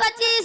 25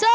100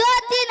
2-3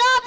9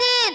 3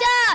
4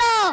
9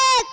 1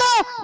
2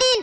3